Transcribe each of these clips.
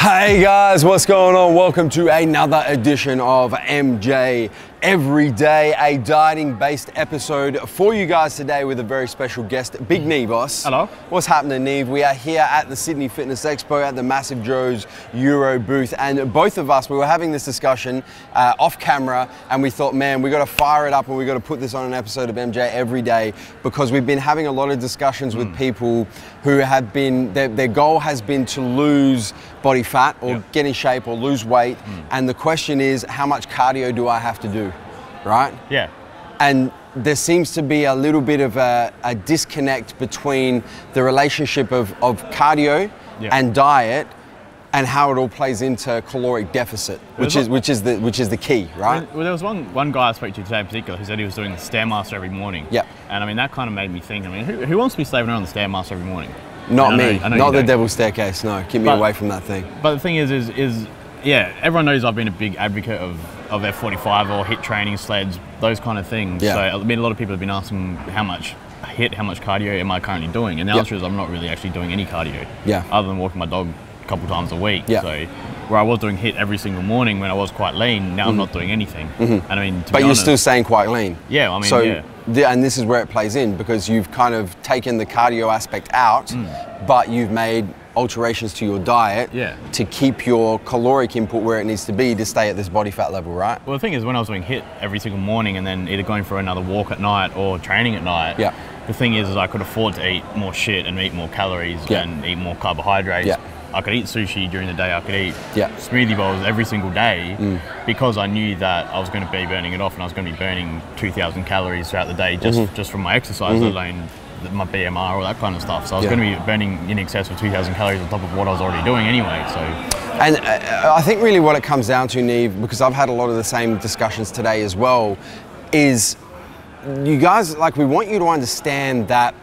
Hey guys, what's going on? Welcome to another edition of MJ Every Day, a dieting based episode for you guys today with a very special guest, Big Knee Boss. Hello. What's happening, Neve? We are here at the Sydney Fitness Expo at the MassiveJoes Euro booth, and both of us, we were having this discussion off camera, and we thought, man, we got to fire it up and we got to put this on an episode of MJ Every Day, because we've been having a lot of discussions with people who have been, their goal has been to lose body fat or get in shape or lose weight, and the question is, how much cardio do I have to do, right? Yeah. And there seems to be a little bit of a disconnect between the relationship of cardio and diet and how it all plays into caloric deficit, which is the key, right? Well, there was one guy I spoke to today in particular who said he was doing the Stairmaster every morning. Yeah. And I mean, that kind of made me think, I mean, who wants to be slaving around the Stairmaster every morning? Not me, not the devil's staircase, no. Keep me away from that thing. But the thing is yeah, everyone knows I've been a big advocate of F45 or HIIT training, sleds, those kind of things. Yeah. So I mean, a lot of people have been asking how much HIIT, how much cardio am I currently doing? And the answer is I'm not really actually doing any cardio. Yeah. Other than walking my dog a couple times a week. Yeah. So where I was doing HIIT every single morning when I was quite lean, now I'm not doing anything. And I mean, But you're still staying quite lean. Yeah, I mean, so, yeah. And this is where it plays in, because you've kind of taken the cardio aspect out, but you've made alterations to your diet to keep your caloric input where it needs to be to stay at this body fat level, right? Well, the thing is, when I was doing HIIT every single morning and then either going for another walk at night or training at night, the thing is I could afford to eat more shit and eat more calories and eat more carbohydrates. I could eat sushi during the day, I could eat smoothie bowls every single day because I knew that I was going to be burning it off, and I was going to be burning 2,000 calories throughout the day just from my exercise, let alone my BMR, all that kind of stuff. So I was going to be burning in excess of 2,000 calories on top of what I was already doing anyway. So, and I think really what it comes down to, Neve, because I've had a lot of the same discussions today as well, is you guys, like, we want you to understand that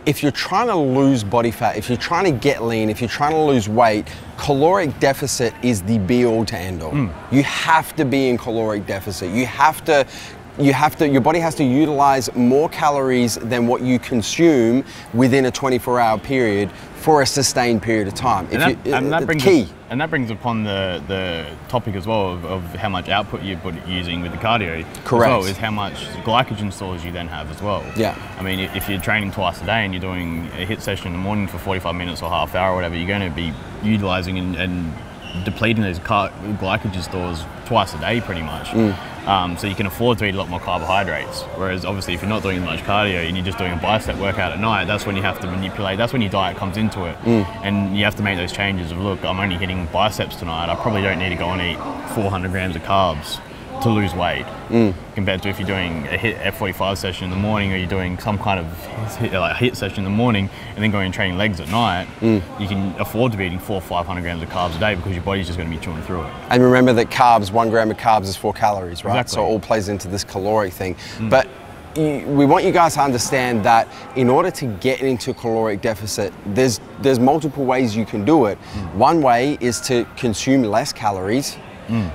if you're trying to lose body fat, if you're trying to get lean, if you're trying to lose weight, caloric deficit is the be-all to end-all. You have to be in caloric deficit. Your body has to utilize more calories than what you consume within a 24-hour period for a sustained period of time. And that brings upon the topic as well of how much output you're using with the cardio. Correct. As well, is how much glycogen stores you then have as well. Yeah. I mean, if you're training twice a day and you're doing a HIIT session in the morning for 45 minutes or half hour or whatever, you're going to be utilizing and depleting those glycogen stores twice a day pretty much. So you can afford to eat a lot more carbohydrates. Whereas obviously if you're not doing much cardio and you're just doing a bicep workout at night, that's when you have to manipulate, that's when your diet comes into it. And you have to make those changes of, look, I'm only hitting biceps tonight, I probably don't need to go and eat 400 grams of carbs to lose weight, compared to if you're doing a HIIT F45 session in the morning, or you're doing some kind of HIIT session in the morning and then going and training legs at night, you can afford to be eating 400 or 500 grams of carbs a day because your body's just going to be chewing through it. And remember that carbs, 1 gram of carbs is 4 calories, right? Exactly. So it all plays into this caloric thing. But we want you guys to understand that in order to get into caloric deficit, there's multiple ways you can do it. One way is to consume less calories.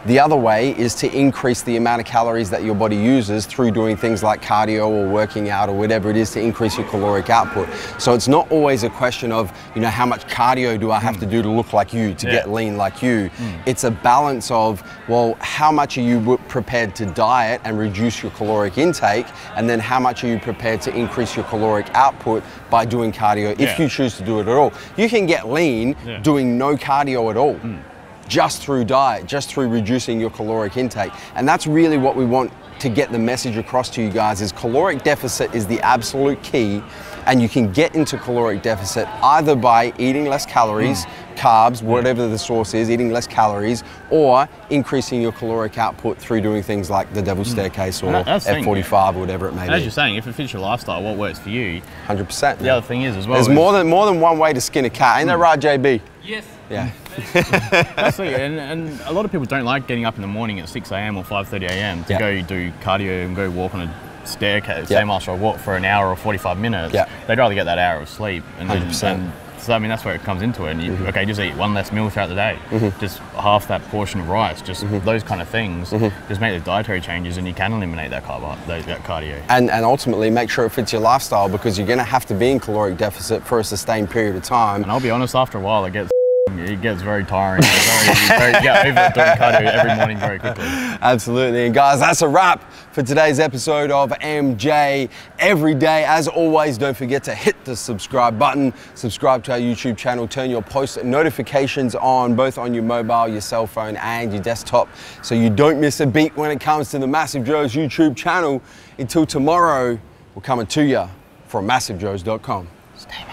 The other way is to increase the amount of calories that your body uses through doing things like cardio or working out or whatever it is to increase your caloric output. So it's not always a question of, you know, how much cardio do I have to do to look like you, to get lean like you. It's a balance of, well, how much are you prepared to diet and reduce your caloric intake, and then how much are you prepared to increase your caloric output by doing cardio if you choose to do it at all. You can get lean doing no cardio at all. Just through diet, just through reducing your caloric intake. And that's really what we want to get the message across to you guys, is caloric deficit is the absolute key, and you can get into caloric deficit either by eating less calories, carbs, whatever the source is, eating less calories, or increasing your caloric output through doing things like the devil's staircase or F45 or whatever it may be. As you're saying, if it fits your lifestyle, what works for you? 100%. The other thing is as well, there's more than one way to skin a cat. Ain't that right, JB? Yes. Yeah. That's it. And a lot of people don't like getting up in the morning at 6 a.m. or 5:30 a.m. to go do cardio and go walk on a staircase, Stairmaster, or walk for an hour or 45 minutes. They'd rather get that hour of sleep. And 100%. So I mean, that's where it comes into it. And you, okay, just eat one less meal throughout the day, just half that portion of rice, just those kind of things. Just make the dietary changes, and you can eliminate that cardio. And ultimately make sure it fits your lifestyle, because you're going to have to be in caloric deficit for a sustained period of time. And I'll be honest, after a while, it gets it gets very tiring. You get over doing cardio every morning very quickly. Absolutely. And guys, that's a wrap for today's episode of MJ Every Day. As always, don't forget to hit the subscribe button, subscribe to our YouTube channel, turn your post notifications on, both on your mobile, your cell phone, and your desktop, so you don't miss a beat when it comes to the Massive Joes YouTube channel. Until tomorrow, we're coming to you from MassiveJoes.com. Stay